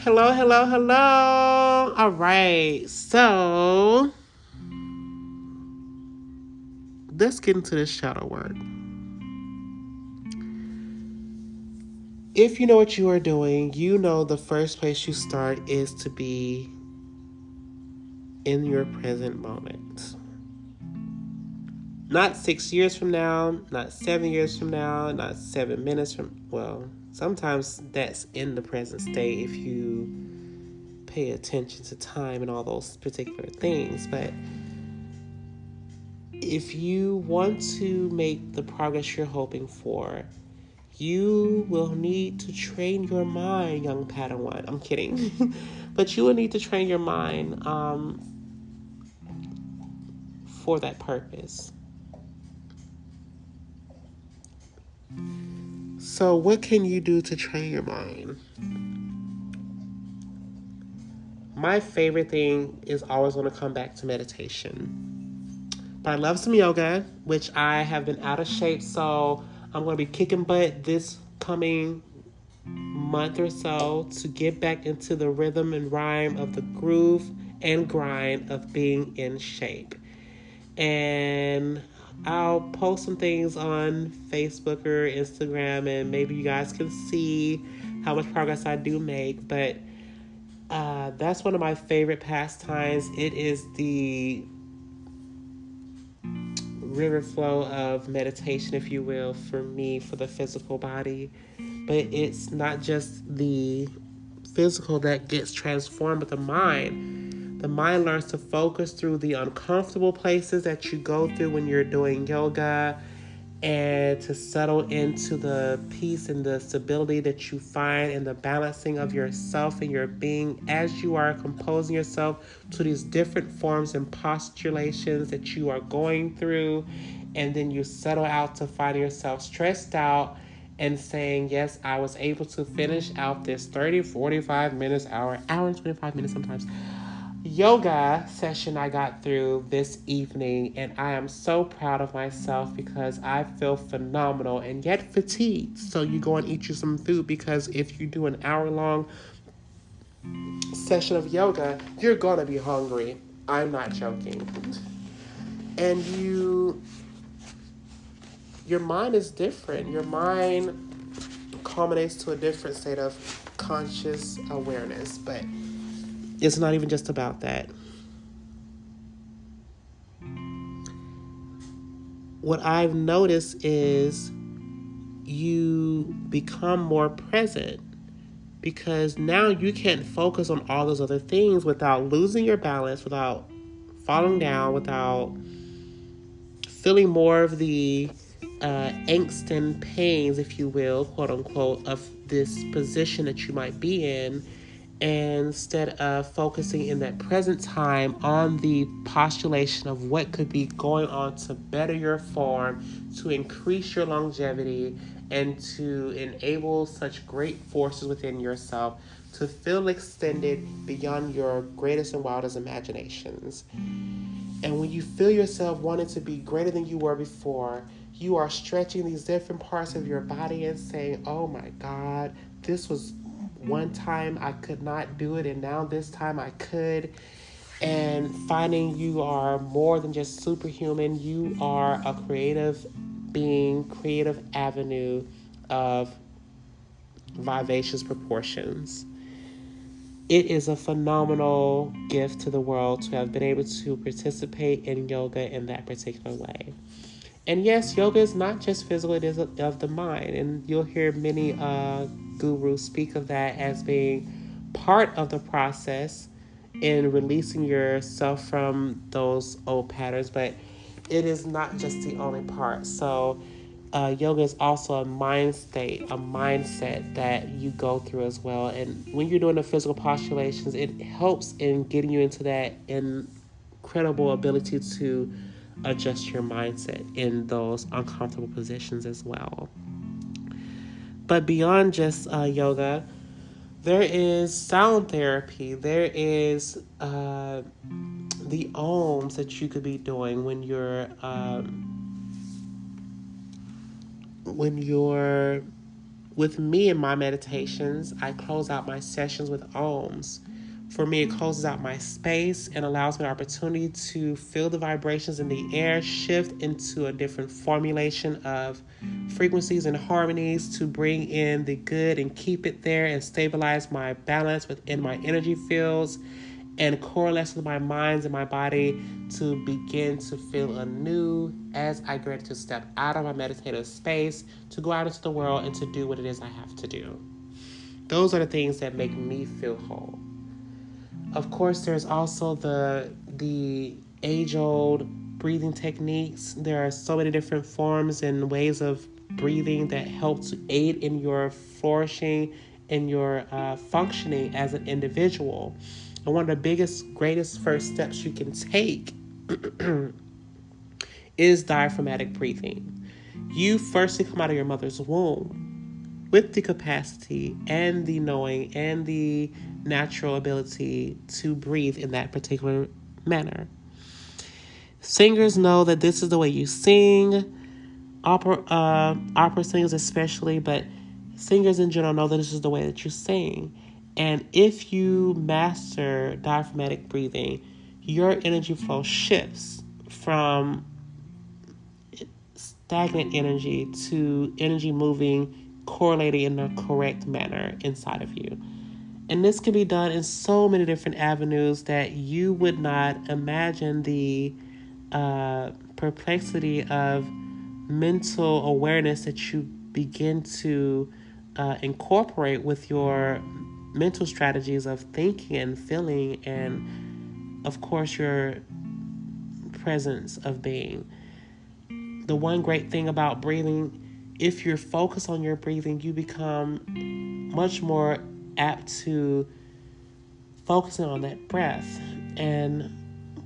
Hello, hello, hello. All right. So let's get into this shadow work. If you know what you are doing, you know the first place you start is to be in your present moment. Not 6 years from now, not 7 years from now, not 7 minutes from, well, sometimes that's in the present state if you pay attention to time and all those particular things. But if you want to make the progress you're hoping for, you will need to train your mind, young Padawan. I'm kidding. But you will need to train your mind for that purpose. So, what can you do to train your mind? My favorite thing is always going to come back to meditation. But I love some yoga, which I have been out of shape, so I'm going to be kicking butt this coming month or so to get back into the rhythm and rhyme of the groove and grind of being in shape. And I'll post some things on Facebook or Instagram, and maybe you guys can see how much progress I do make. But that's one of my favorite pastimes. It is the river flow of meditation, if you will, for me, for the physical body. But it's not just the physical that gets transformed, but the mind. The mind learns to focus through the uncomfortable places that you go through when you're doing yoga, and to settle into the peace and the stability that you find in the balancing of yourself and your being as you are composing yourself to these different forms and postulations that you are going through. And then you settle out to find yourself stressed out and saying, yes, I was able to finish out this 30, 45 minutes, hour and 25 minutes sometimes, yoga session I got through this evening, and I am so proud of myself because I feel phenomenal and yet fatigued. So you go and eat you some food, because if you do an hour-long session of yoga, you're gonna be hungry. I'm not joking. And your mind is different. Your mind culminates to a different state of conscious awareness, but it's not even just about that. What I've noticed is you become more present, because now you can't focus on all those other things without losing your balance, without falling down, without feeling more of the angst and pains, if you will, quote unquote, of this position that you might be in. And instead of focusing in that present time on the postulation of what could be going on to better your form, to increase your longevity, and to enable such great forces within yourself to feel extended beyond your greatest and wildest imaginations. And when you feel yourself wanting to be greater than you were before, you are stretching these different parts of your body and saying, oh my God, this was one time I could not do it, and now this time I could. And finding you are more than just superhuman, you are a creative being, creative avenue of vivacious proportions. It is a phenomenal gift to the world to have been able to participate in yoga in that particular way. And yes, yoga is not just physical, it is of the mind. And you'll hear many gurus speak of that as being part of the process in releasing yourself from those old patterns. But it is not just the only part. So yoga is also a mind state, a mindset that you go through as well. And when you're doing the physical postulations, it helps in getting you into that incredible ability to adjust your mindset in those uncomfortable positions as well. But beyond just yoga, there is sound therapy. There is the ohms that you could be doing when you're with me in my meditations, I close out my sessions with ohms. For me, it closes out my space and allows me the opportunity to feel the vibrations in the air shift into a different formulation of frequencies and harmonies to bring in the good and keep it there and stabilize my balance within my energy fields and coalesce with my minds and my body to begin to feel anew as I get ready to step out of my meditative space to go out into the world and to do what it is I have to do. Those are the things that make me feel whole. Of course, there's also the age-old breathing techniques. There are so many different forms and ways of breathing that help to aid in your flourishing and your functioning as an individual. And one of the biggest, greatest first steps you can take is diaphragmatic breathing. You firstly come out of your mother's womb with the capacity and the knowing and the natural ability to breathe in that particular manner. Singers know that this is the way you sing, opera singers especially, but singers in general know that this is the way that you sing. And if you master diaphragmatic breathing, your energy flow shifts from stagnant energy to energy moving, correlating in a correct manner inside of you. And this can be done in so many different avenues that you would not imagine the perplexity of mental awareness that you begin to incorporate with your mental strategies of thinking and feeling and, of course, your presence of being. The one great thing about breathing, if you're focused on your breathing, you become much more apt to focusing on that breath. And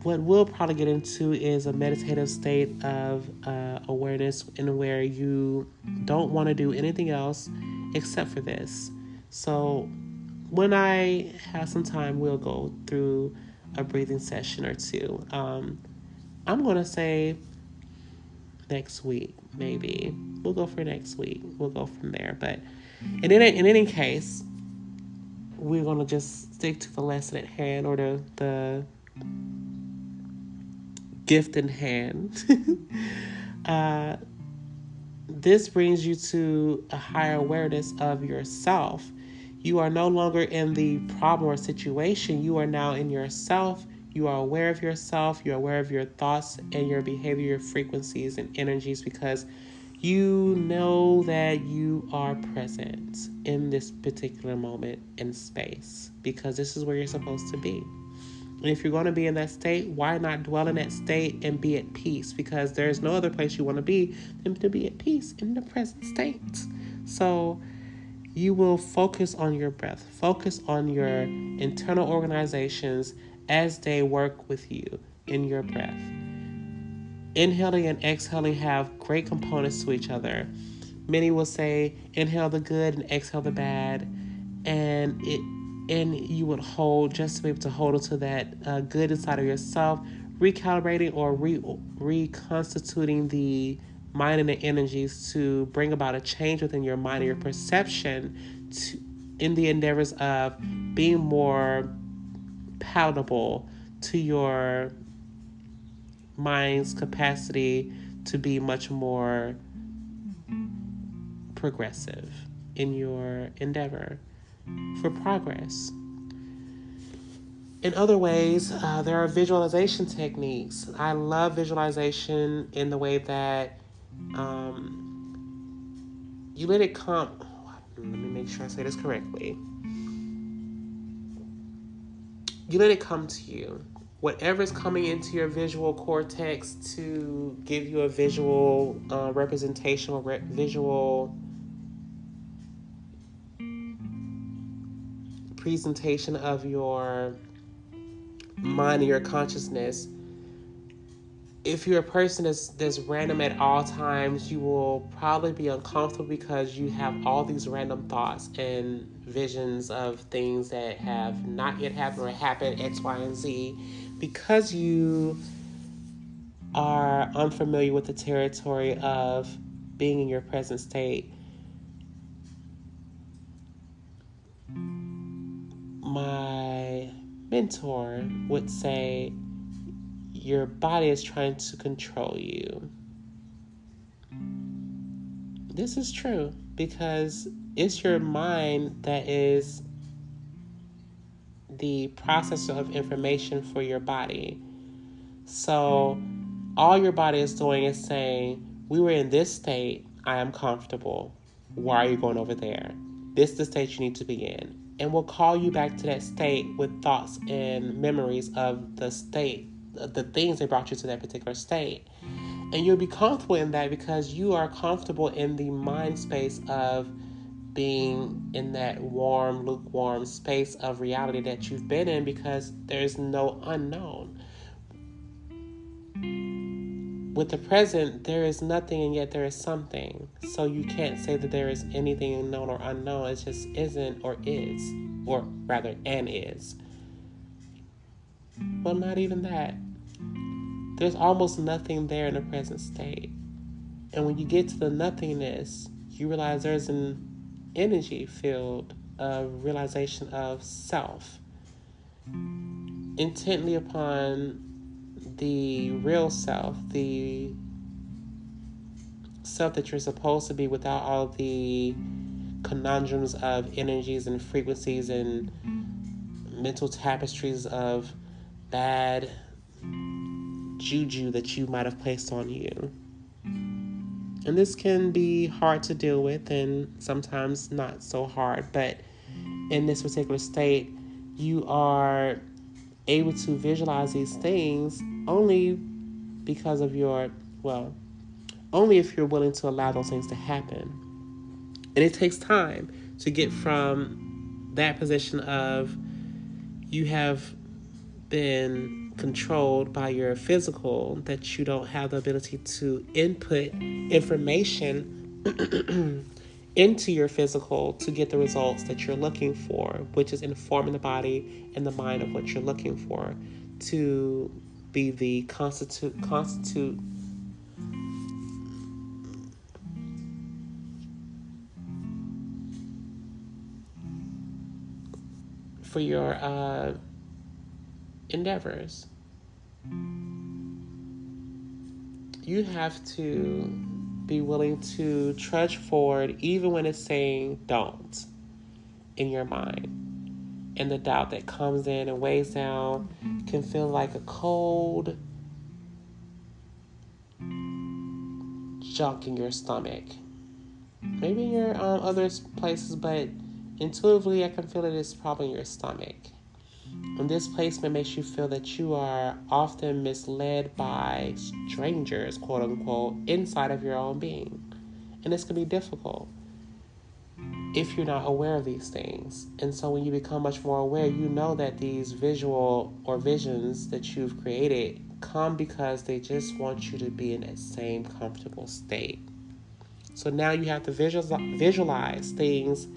what we'll probably get into is a meditative state of awareness in where you don't want to do anything else except for this. So when I have some time, we'll go through a breathing session or two. I'm going to say next week, maybe. We'll go for next week. We'll go from there. But in any case, we're going to just stick to the lesson at hand or the gift in hand. This brings you to a higher awareness of yourself. You are no longer in the problem or situation. You are now in yourself. You are aware of yourself. You're aware of your thoughts and your behavior, your frequencies and energies, because you know that you are present in this particular moment in space, because this is where you're supposed to be. And if you're going to be in that state, why not dwell in that state and be at peace? Because there's no other place you want to be than to be at peace in the present state. So you will focus on your breath. Focus on your internal organizations as they work with you in your breath. Inhaling and exhaling have great components to each other. Many will say inhale the good and exhale the bad, and you would hold just to be able to hold onto that good inside of yourself, recalibrating or reconstituting the mind and the energies to bring about a change within your mind and your perception in the endeavors of being more palatable to your mind's capacity to be much more progressive in your endeavor for progress. In other ways, there are visualization techniques. I love visualization in the way that you let it come. Let me make sure I say this correctly. You let it come to you. Whatever's coming into your visual cortex to give you a visual representation or visual presentation of your mind and your consciousness. If you're a person that's random at all times, you will probably be uncomfortable because you have all these random thoughts and visions of things that have not yet happened or happened X, Y, and Z, because you are unfamiliar with the territory of being in your present state. my mentor would say, your body is trying to control you. This is true because it's your mind that is the processor of information for your body. So all your body is doing is saying, we were in this state, I am comfortable. Why are you going over there? This is the state you need to be in. And we'll call you back to that state with thoughts and memories of the state, the things that brought you to that particular state. And you'll be comfortable in that because you are comfortable in the mind space of being in that warm, lukewarm space of reality that you've been in, because there's no unknown. With the present, there is nothing and yet there is something. So you can't say that there is anything known or unknown. It just isn't or is. Or rather, and is. Well, not even that. There's almost nothing there in the present state. And when you get to the nothingness, you realize there's an energy field of realization of self. Intently upon the real self, the self that you're supposed to be without all the conundrums of energies and frequencies and mental tapestries of bad juju that you might have placed on you. And this can be hard to deal with and sometimes not so hard, but in this particular state, you are able to visualize these things only because of only if you're willing to allow those things to happen. And it takes time to get from that position of you have been controlled by your physical, that you don't have the ability to input information into your physical to get the results that you're looking for, which is informing the body and the mind of what you're looking for to be the constitute for your endeavors. You have to be willing to trudge forward even when it's saying don't in your mind. And the doubt that comes in and weighs down can feel like a cold junk in your stomach. Maybe in your other places, but intuitively I can feel it is probably in your stomach. And this placement makes you feel that you are often misled by strangers, quote unquote, inside of your own being. And this can be difficult if you're not aware of these things. And so when you become much more aware, you know that these visual or visions that you've created come because they just want you to be in that same comfortable state. So now you have to visualize things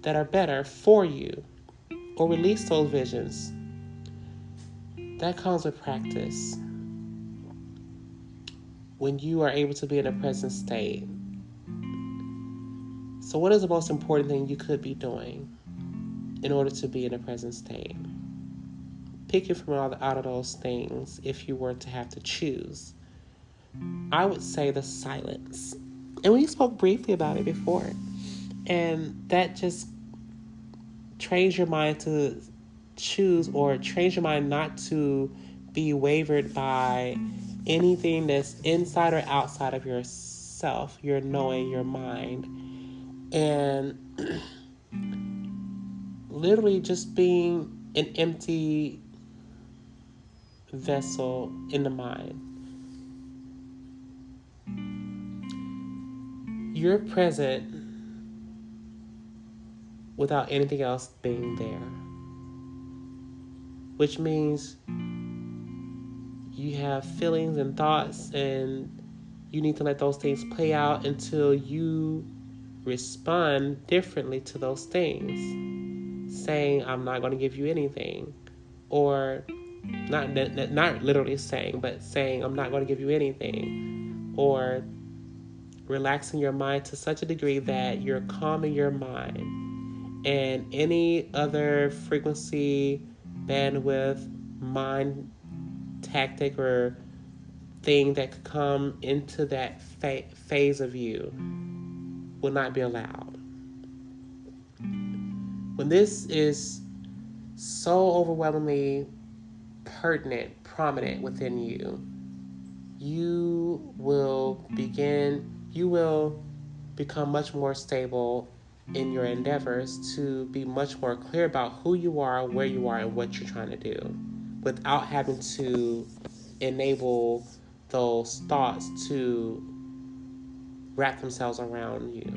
that are better for you, or release those visions. That comes with practice. When you are able to be in a present state. So what is the most important thing you could be doing in order to be in a present state? Pick it from out of those things if you were to have to choose. I would say the silence. And we spoke briefly about it before. And that just trains your mind to choose, or trains your mind not to be wavered by anything that's inside or outside of yourself, your knowing, your mind. And literally just being an empty vessel in the mind. You're present without anything else being there, which means you have feelings and thoughts, and you need to let those things play out until you respond differently to those things, saying, I'm not going to give you anything, or not literally saying, but saying, I'm not going to give you anything, or relaxing your mind to such a degree that you're calming your mind and any other frequency, bandwidth, mind tactic, or thing that could come into that phase of you will not be allowed. When this is so overwhelmingly pertinent, prominent within you, you will become much more stable in your endeavors to be much more clear about who you are, where you are, and what you're trying to do without having to enable those thoughts to wrap themselves around you.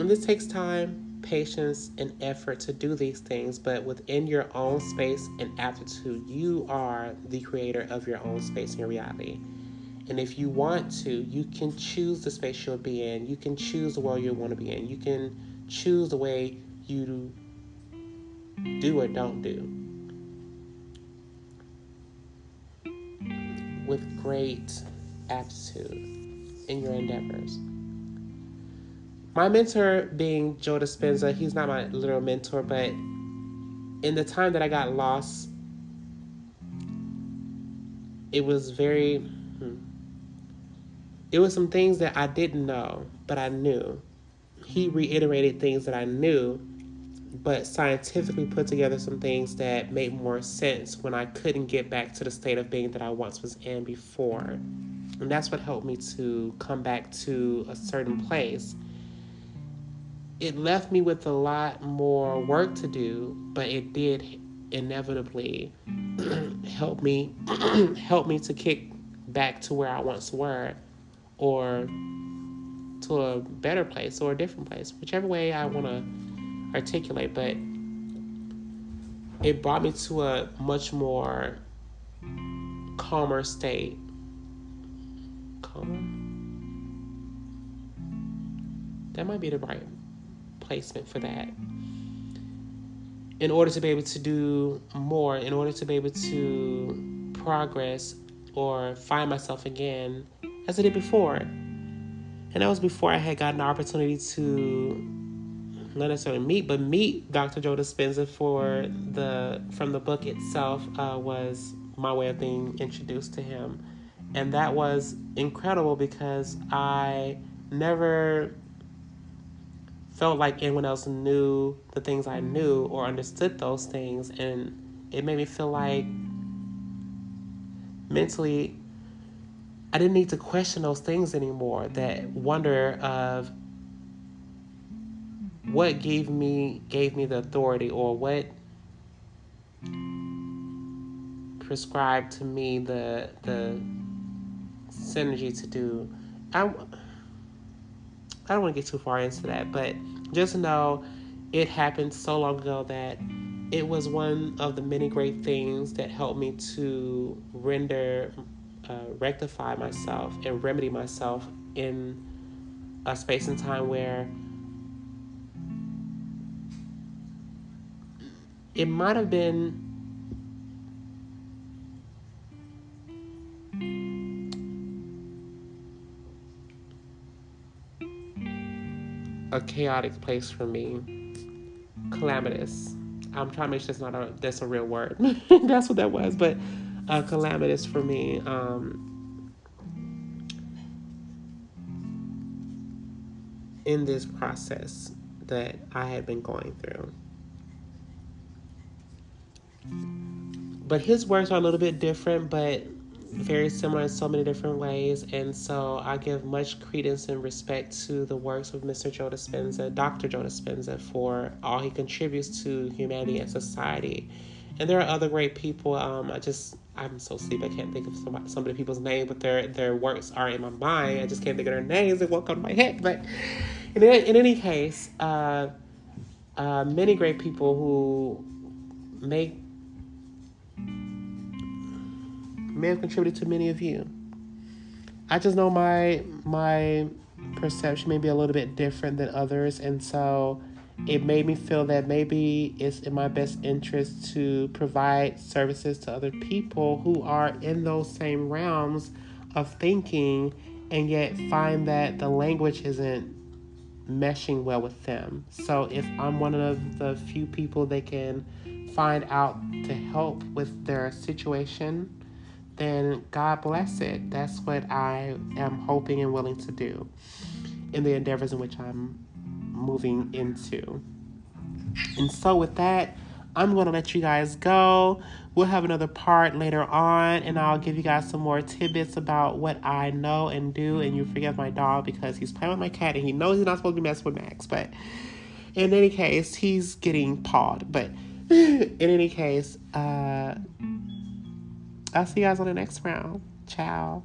And this takes time, patience, and effort to do these things, but within your own space and aptitude, you are the creator of your own space and your reality. And if you want to, you can choose the space you'll be in. You can choose the world you want to be in. You can choose the way you do or don't do with great aptitude in your endeavors. My mentor being Joe Dispenza, he's not my literal mentor, but in the time that I got lost, it was it was some things that I didn't know, but I knew. He reiterated things that I knew, but scientifically put together some things that made more sense when I couldn't get back to the state of being that I once was in before. And that's what helped me to come back to a certain place. It left me with a lot more work to do, but it did inevitably help me help me to kick back to where I once were, or to a better place or a different place, whichever way I want to articulate. But it brought me to a much more calmer state. Calmer? That might be the right placement for that. In order to be able to do more, in order to be able to progress or find myself again as I did before. And that was before I had gotten the opportunity to not necessarily meet Dr. Joe Dispenza from the book itself. Was my way of being introduced to him. And that was incredible because I never felt like anyone else knew the things I knew or understood those things. And it made me feel like mentally I didn't need to question those things anymore. That wonder of what gave me the authority, or what prescribed to me the synergy to do. I don't want to get too far into that, but just know it happened so long ago that it was one of the many great things that helped me to rectify myself and remedy myself in a space and time where it might have been a chaotic place for me. Calamitous. I'm trying to make sure that's a real word. That's what that was, but calamitous for me. In this process that I had been going through. But his works are a little bit different, but very similar in so many different ways. And so I give much credence and respect to the works of Mr. Joe Dispenza, Dr. Joe Dispenza, for all he contributes to humanity and society. And there are other great people. I'm so sleepy. I can't think of some of the people's names, but their works are in my mind. I just can't think of their names. It won't come to my head. But in any case, many great people who may have contributed to many of you. I just know my perception may be a little bit different than others, and so it made me feel that maybe it's in my best interest to provide services to other people who are in those same realms of thinking, and yet find that the language isn't meshing well with them. So if I'm one of the few people they can find out to help with their situation, then God bless it. That's what I am hoping and willing to do in the endeavors in which I'm moving into. And so with that, I'm going to let you guys go. We'll have another part later on, and I'll give you guys some more tidbits about what I know and do. And you forgive my dog because he's playing with my cat, and he knows he's not supposed to be messing with Max. But in any case, he's getting pawed. But in any case, I'll see you guys on the next round. Ciao.